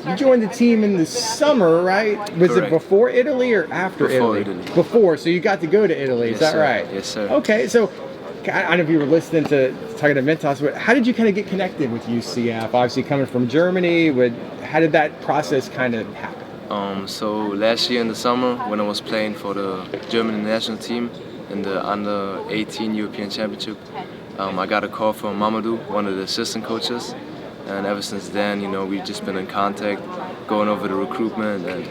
you joined the team in the summer, right? Was Correct. it before Italy or after Before Italy? Italy. Before, so you got to go to Italy, is Yes, that sir. right? Yes, sir. Okay, so I don't know if you were listening to talking to Mentos, but how did you kind of get connected with UCF? Obviously coming from Germany, how did that process kind of happen? So last year in the summer, when I was playing for the German national team in the U18 European Championship, I got a call from Mamadou, one of the assistant coaches, and ever since then, we've just been in contact, going over the recruitment, and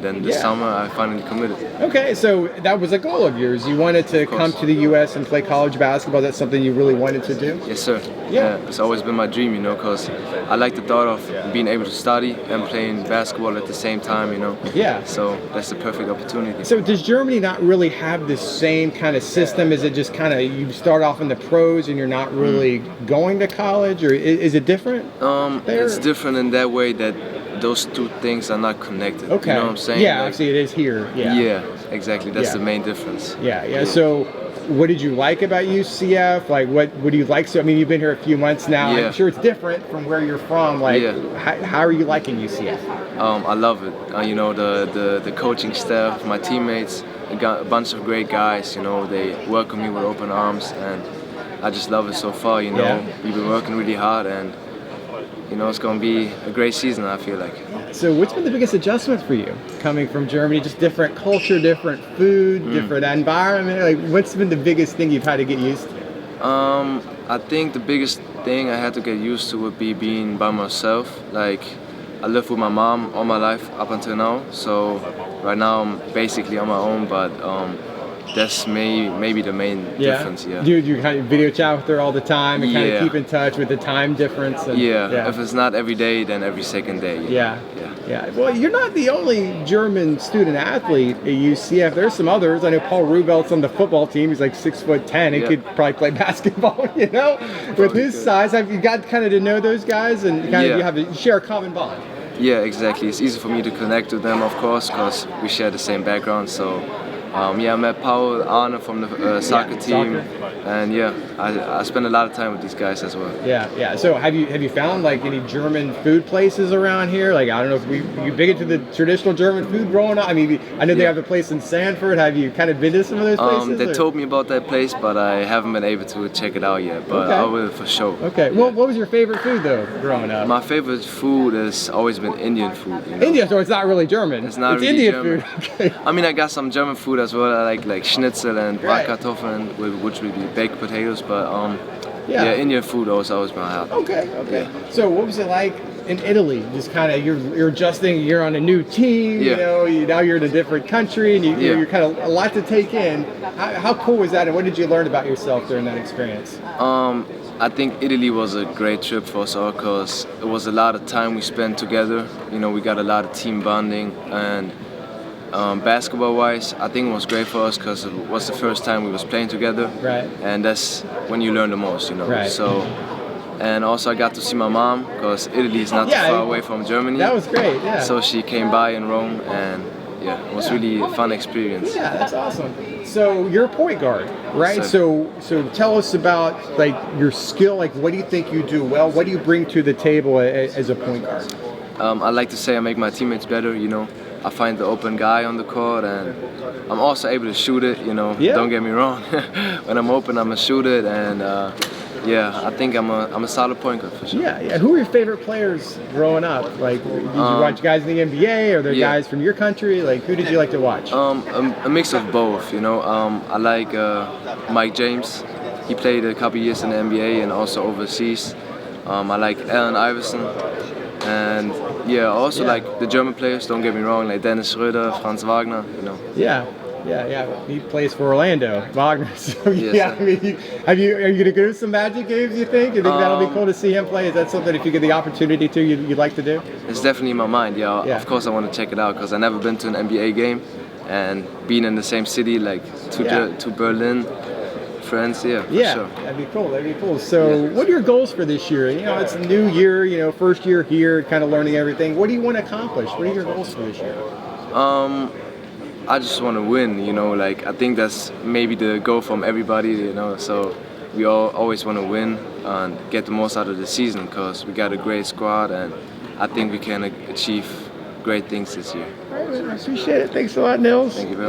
then this summer I finally committed. Okay, so that was a goal of yours. You wanted to come to the U.S. and play college basketball. That's something you really wanted to do? Yes, sir. Yeah, it's always been my dream, because I like the thought of being able to study and playing basketball at the same time, Yeah. So that's the perfect opportunity. So does Germany not really have the same kind of system? Is it just kind of you start off in the pros and you're not really going to college, or is it different? It's different in that way that those two things are not connected. Okay. You know what I'm saying? Yeah, actually it is here. Yeah. Yeah, exactly. That's Yeah. the main difference. Yeah. So what did you like about UCF? Like, what do you like? So, I mean, you've been here a few months now. Yeah. I'm sure it's different from where you're from. Like, Yeah. how are you liking UCF? I love it. The coaching staff, my teammates, I got a bunch of great guys. They welcome me with open arms, and I just love it so far. Yeah. We've been working really hard, and it's going to be a great season, I feel like. So what's been the biggest adjustment for you coming from Germany? Just different culture, different food, different environment? Like, what's been the biggest thing you've had to get used to? I think the biggest thing I had to get used to would be being by myself. Like, I lived with my mom all my life up until now, so right now I'm basically on my own, but that's maybe the main difference. Yeah. Do you kind of video chat with her all the time and kind of Yeah. keep in touch with the time difference? And, If it's not every day, then every second day. Yeah. Well, you're not the only German student athlete at UCF. There's some others. I know Paul Rubelt's on the football team. He's like 6'10" and could probably play basketball. With his size, have you got kind of to know those guys and kind of you share a common bond? Yeah, exactly. It's easy for me to connect with them, of course, because we share the same background. So. I met Paul Arne from the soccer team, and I spend a lot of time with these guys as well. Yeah. So have you found like any German food places around here? Like, I don't know if you big into the traditional German food growing up. I mean, I know they have a place in Sanford. Have you kind of been to some of those places? They told me about that place, but I haven't been able to check it out yet. But I will for sure. Okay. Well, what was your favorite food though, growing up? My favorite food has always been Indian food. Indian, so it's not really German. It's not really Indian German. food. Okay. I mean, I got some German food as well. I like schnitzel and bratkartoffeln, which would be baked potatoes. But Indian food also always been my heart. Okay. So what was it like in Italy? Just kind of you're adjusting. You're on a new team. Yeah. Now you're in a different country, and you're kind of a lot to take in. How cool was that, and what did you learn about yourself during that experience? I think Italy was a great trip for us all because it was a lot of time we spent together. We got a lot of team bonding, and basketball-wise, I think it was great for us because it was the first time we was playing together. Right. And that's when you learn the most, Right. So, and also I got to see my mom because Italy is not too far away from Germany. That was great. Yeah. So she came by in Rome, and it was really a fun experience. Yeah, that's awesome. So you're a point guard, right? So tell us about like your skill. Like, what do you think you do well? What do you bring to the table as a point guard? I like to say I make my teammates better. I find the open guy on the court, and I'm also able to shoot it. Don't get me wrong. When I'm open, I'm gonna shoot it, and I think I'm a solid point guard for sure. Yeah. Who were your favorite players growing up? Like, did you watch guys in the NBA, or there guys from your country? Like, who did you like to watch? A mix of both. I like Mike James. He played a couple years in the NBA and also overseas. I like Allen Iverson. And also like the German players, don't get me wrong, like Dennis Schröder, Franz Wagner, Yeah. He plays for Orlando, Wagner. So I mean, are you gonna go to some Magic games? You think that'll be cool to see him play? Is that something, if you get the opportunity to, you'd like to do? It's definitely in my mind. Yeah. Of course I want to check it out because I've never been to an NBA game, and being in the same city, like to Berlin. Friends, for sure. That'd be cool. So what are your goals for this year? It's a new year, first year here, kind of learning everything. What do you want to accomplish? What are your goals for this year? I just want to win, like I think that's maybe the goal from everybody, so we all always want to win and get the most out of the season because we got a great squad, and I think we can achieve great things this year. All right, man, I appreciate it. Thanks a lot, Nils. Thank you very much.